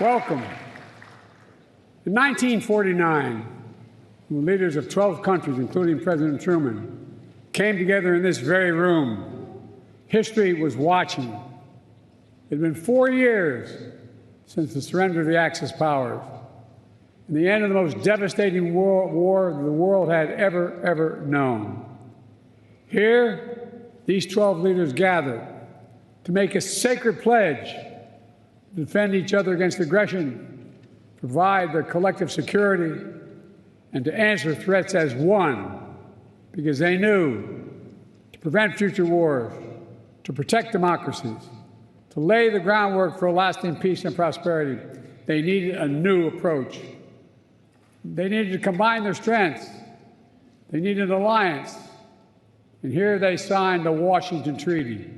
Welcome. In 1949, the leaders of 12 countries, including President Truman, came together in this very room. History was watching. It had been 4 years since the surrender of the Axis powers and the end of the most devastating war the world had ever known. Here, these 12 leaders gathered to make a sacred pledge to defend each other against aggression, provide their collective security, and to answer threats as one, because they knew to prevent future wars, to protect democracies, to lay the groundwork for lasting peace and prosperity, they needed a new approach. They needed to combine their strengths. They needed an alliance. And here they signed the Washington Treaty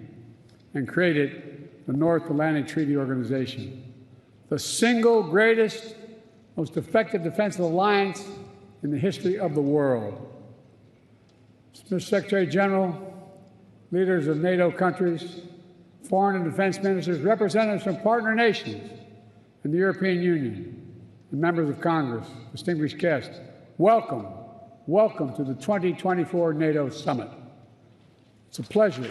and created the North Atlantic Treaty Organization, the single greatest, most effective defensive alliance in the history of the world. Mr. Secretary General, leaders of NATO countries, foreign and defense ministers, representatives from partner nations and the European Union, and members of Congress, distinguished guests, welcome, welcome to the 2024 NATO Summit. It's a pleasure.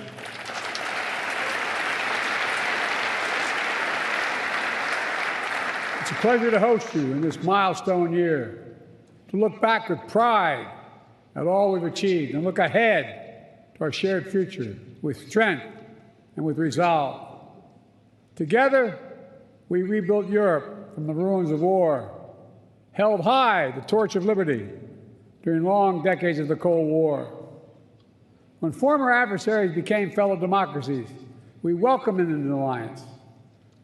It's a pleasure to host you in this milestone year, to look back with pride at all we've achieved and look ahead to our shared future with strength and with resolve. Together, we rebuilt Europe from the ruins of war, held high the torch of liberty during long decades of the Cold War. When former adversaries became fellow democracies, we welcomed them into the alliance.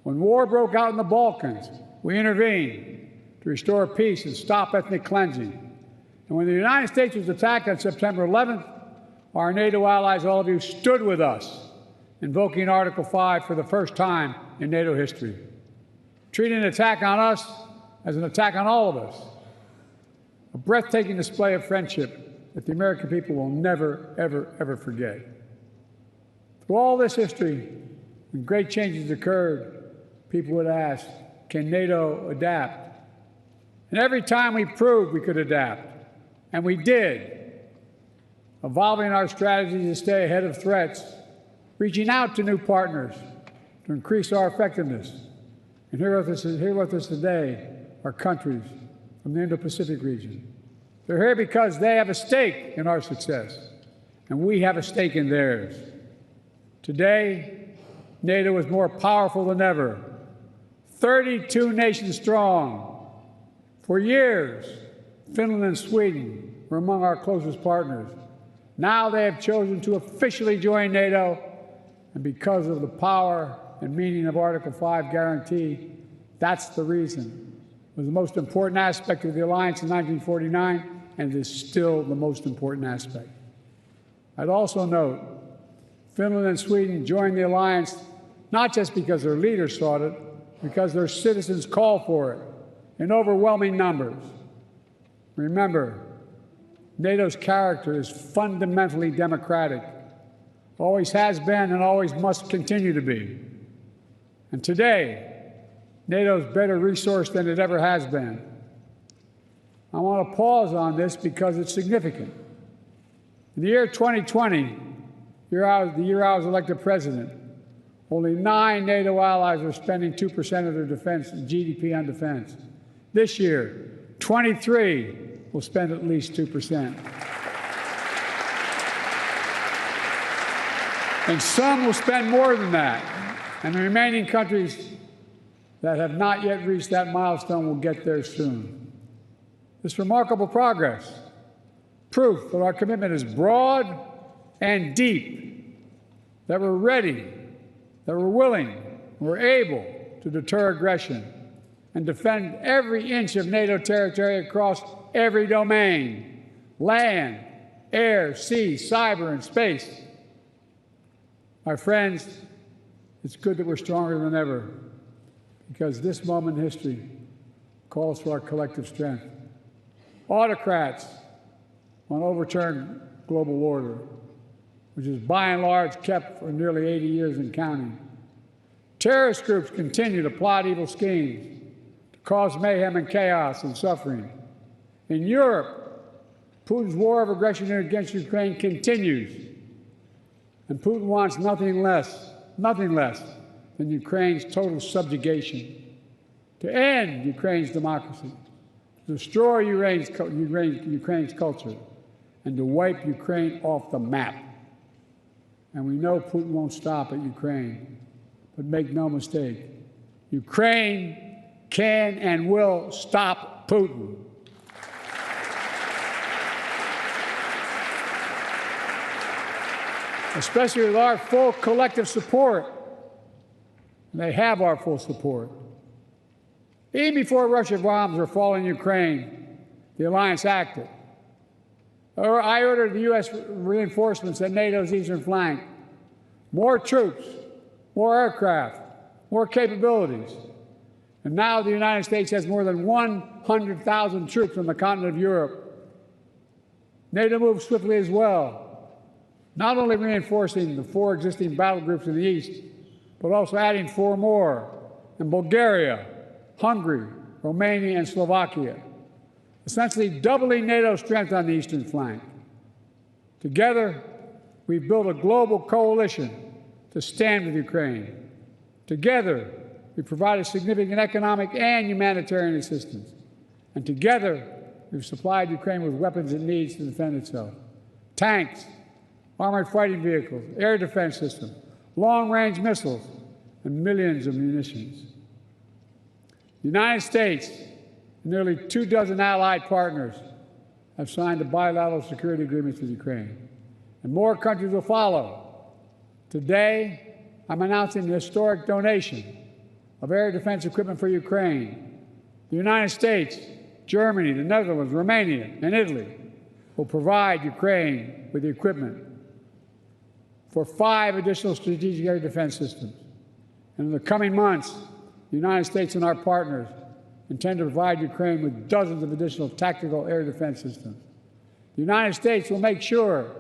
When war broke out in the Balkans, we intervened to restore peace and stop ethnic cleansing. And when the United States was attacked on September 11th, our NATO allies, all of you, stood with us, invoking Article 5 for the first time in NATO history, treating an attack on us as an attack on all of us, a breathtaking display of friendship that the American people will never, ever forget. Through all this history, when great changes occurred, people would ask, can NATO adapt? And every time we proved we could adapt, and we did, evolving our strategy to stay ahead of threats, reaching out to new partners to increase our effectiveness. And here with us today are countries from the Indo-Pacific region. They're here because they have a stake in our success, and we have a stake in theirs. Today, NATO is more powerful than ever, 32 nations strong. For years, Finland and Sweden were among our closest partners. Now they have chosen to officially join NATO, and because of the power and meaning of Article 5 guarantee, that's the reason. It was the most important aspect of the alliance in 1949, and it is still the most important aspect. I'd also note, Finland and Sweden joined the alliance not just because their leaders sought it, because their citizens called for it in overwhelming numbers. Remember, NATO's character is fundamentally democratic, always has been and always must continue to be. And today, NATO is better resourced than it ever has been. I want to pause on this because it's significant. In the year 2020, the year I was elected president, only 9 NATO allies are spending 2% of their defense GDP on defense. This year, 23 will spend at least 2%. And some will spend more than that. And the remaining countries that have not yet reached that milestone will get there soon. This remarkable progress, proof that our commitment is broad and deep, that we're ready, that we're willing, we're able to deter aggression and defend every inch of NATO territory across every domain: land, air, sea, cyber, and space. My friends, it's good that we're stronger than ever, because this moment in history calls for our collective strength. Autocrats want to overturn global order, which is by and large kept for nearly 80 years and counting. Terrorist groups continue to plot evil schemes, cause mayhem and chaos and suffering. In Europe, Putin's war of aggression against Ukraine continues, and Putin wants nothing less than Ukraine's total subjugation, to end Ukraine's democracy, to destroy Ukraine's culture, and to wipe Ukraine off the map. And we know Putin won't stop at Ukraine, but make no mistake, Ukraine can and will stop Putin. Especially with our full collective support. And they have our full support. Even before Russian bombs were falling in Ukraine, the alliance acted. I ordered the U.S. reinforcements at NATO's eastern flank. More troops, more aircraft, more capabilities. And now the United States has more than 100,000 troops on the continent of Europe. NATO moved swiftly as well, not only reinforcing the 4 existing battle groups in the east, but also adding 4 more in Bulgaria, Hungary, Romania, and Slovakia, essentially doubling NATO's strength on the eastern flank. Together, we've built a global coalition to stand with Ukraine. Together, we provided significant economic and humanitarian assistance. And together, we've supplied Ukraine with weapons it needs to defend itself. Tanks, armored fighting vehicles, air defense systems, long-range missiles, and millions of munitions. The United States and nearly 24 allied partners have signed a bilateral security agreements with Ukraine, and more countries will follow. Today, I'm announcing an historic donation of air defense equipment for Ukraine. The United States, Germany, the Netherlands, Romania, and Italy will provide Ukraine with the equipment for 5 additional strategic air defense systems. And in the coming months, the United States and our partners intend to provide Ukraine with dozens of additional tactical air defense systems. The United States will make sure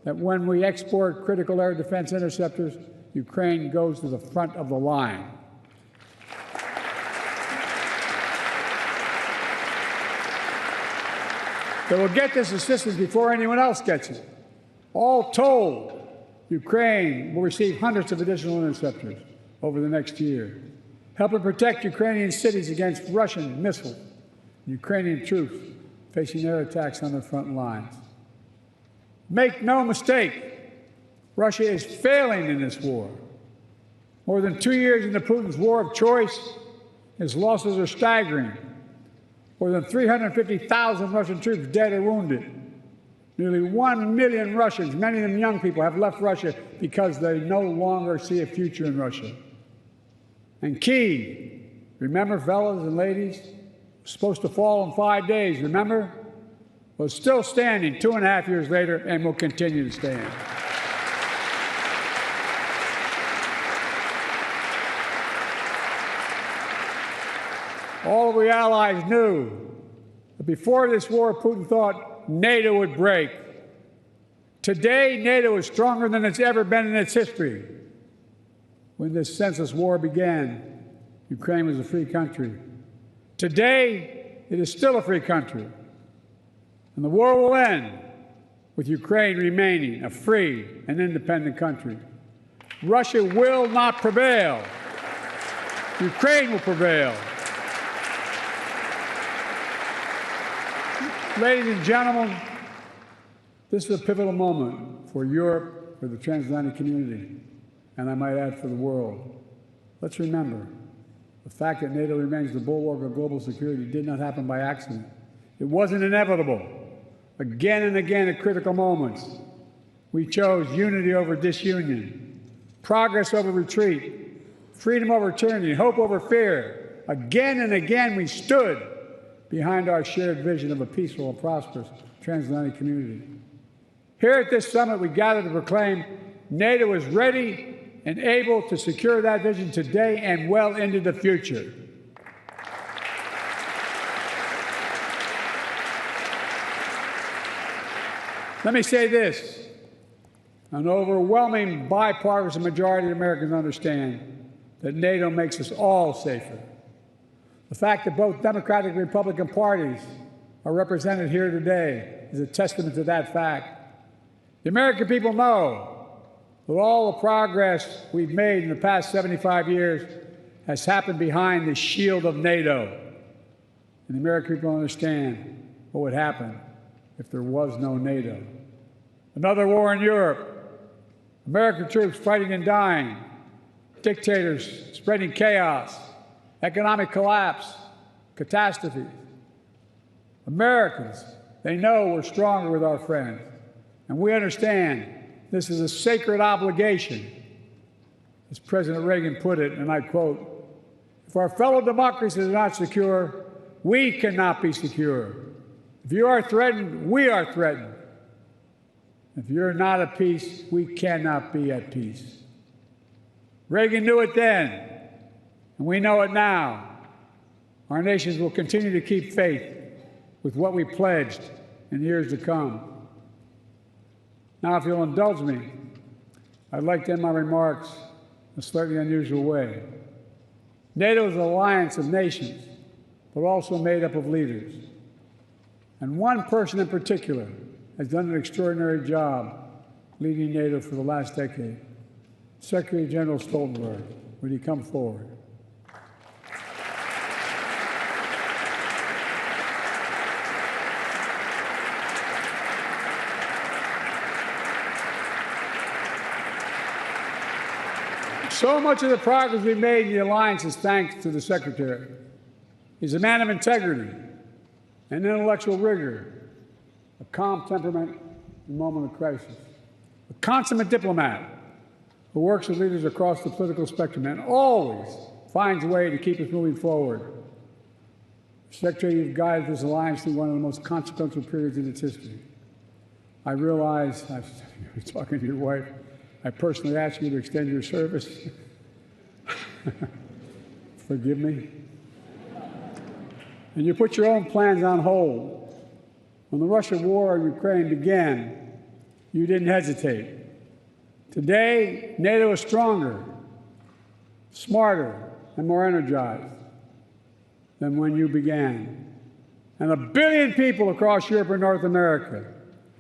that when we export critical air defense interceptors, Ukraine goes to the front of the line. They will get this assistance before anyone else gets it. All told, Ukraine will receive hundreds of additional interceptors over the next year, helping protect Ukrainian cities against Russian missiles, and Ukrainian troops facing air attacks on their front lines. Make no mistake, Russia is failing in this war. More than 2 years into Putin's war of choice, his losses are staggering. More than 350,000 Russian troops dead or wounded. Nearly 1 million Russians, many of them young people, have left Russia because they no longer see a future in Russia. And Kyiv, remember, fellas and ladies, was supposed to fall in 5 days, remember? Was still standing 2.5 years later and will continue to stand. All of the allies knew that before this war, Putin thought NATO would break. Today, NATO is stronger than it's ever been in its history. When this senseless war began, Ukraine was a free country. Today, it is still a free country. And the war will end with Ukraine remaining a free and independent country. Russia will not prevail. Ukraine will prevail. Ladies and gentlemen, this is a pivotal moment for Europe, for the transatlantic community, and I might add for the world. Let's remember, the fact that NATO remains the bulwark of global security did not happen by accident. It wasn't inevitable. Again and again at critical moments, we chose unity over disunion, progress over retreat, freedom over tyranny, hope over fear. Again and again we stood behind our shared vision of a peaceful and prosperous transatlantic community. Here at this summit, we gather to proclaim NATO is ready and able to secure that vision today and well into the future. Let me say this. An overwhelming bipartisan majority of Americans understand that NATO makes us all safer. The fact that both Democratic and Republican parties are represented here today is a testament to that fact. The American people know that all the progress we've made in the past 75 years has happened behind the shield of NATO. And the American people understand what would happen if there was no NATO. Another war in Europe, American troops fighting and dying, dictators spreading chaos, economic collapse, catastrophes. Americans, they know we're stronger with our friends, and we understand this is a sacred obligation. As President Reagan put it, and I quote, "If our fellow democracies are not secure, we cannot be secure. If you are threatened, we are threatened. If you're not at peace, we cannot be at peace." Reagan knew it then, and we know it now. Our nations will continue to keep faith with what we pledged in years to come. Now, if you'll indulge me, I'd like to end my remarks in a slightly unusual way. NATO is an alliance of nations, but also made up of leaders. And one person in particular has done an extraordinary job leading NATO for the last decade. Secretary General Stoltenberg, would he come forward? So much of the progress we've made in the alliance is thanks to the Secretary. He's a man of integrity and intellectual rigor, a calm temperament in a moment of crisis, a consummate diplomat who works with leaders across the political spectrum and always finds a way to keep us moving forward. Secretary, you've guided this alliance through one of the most consequential periods in its history. I realize, I was talking to your wife, I personally asked you to extend your service. Forgive me. And you put your own plans on hold. When the Russian war in Ukraine began, you didn't hesitate. Today, NATO is stronger, smarter, and more energized than when you began. And 1 billion people across Europe and North America,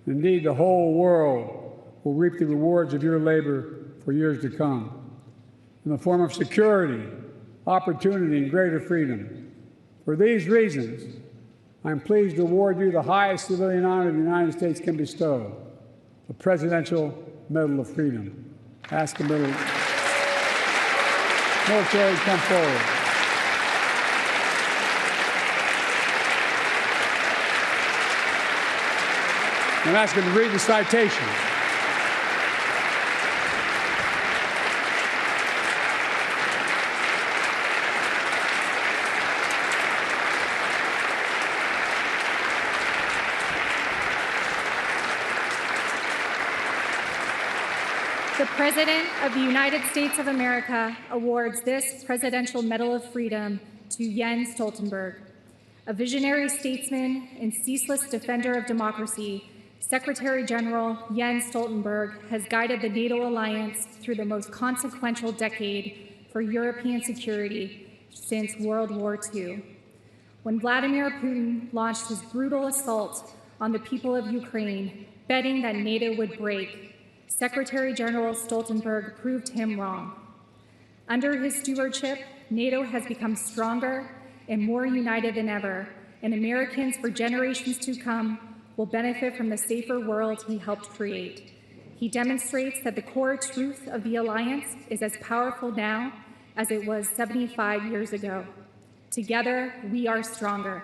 indeed the whole world, will reap the rewards of your labor for years to come in the form of security, opportunity, and greater freedom. For these reasons, I'm pleased to award you the highest civilian honor the United States can bestow, the Presidential Medal of Freedom. Ask the military to come forward. I'm asking to read the citation. The President of the United States of America awards this Presidential Medal of Freedom to Jens Stoltenberg. A visionary statesman and ceaseless defender of democracy, Secretary General Jens Stoltenberg has guided the NATO alliance through the most consequential decade for European security since World War II. When Vladimir Putin launched his brutal assault on the people of Ukraine, betting that NATO would break, Secretary General Stoltenberg proved him wrong. Under his stewardship, NATO has become stronger and more united than ever, and Americans for generations to come will benefit from the safer world he helped create. He demonstrates that the core truth of the alliance is as powerful now as it was 75 years ago. Together, we are stronger.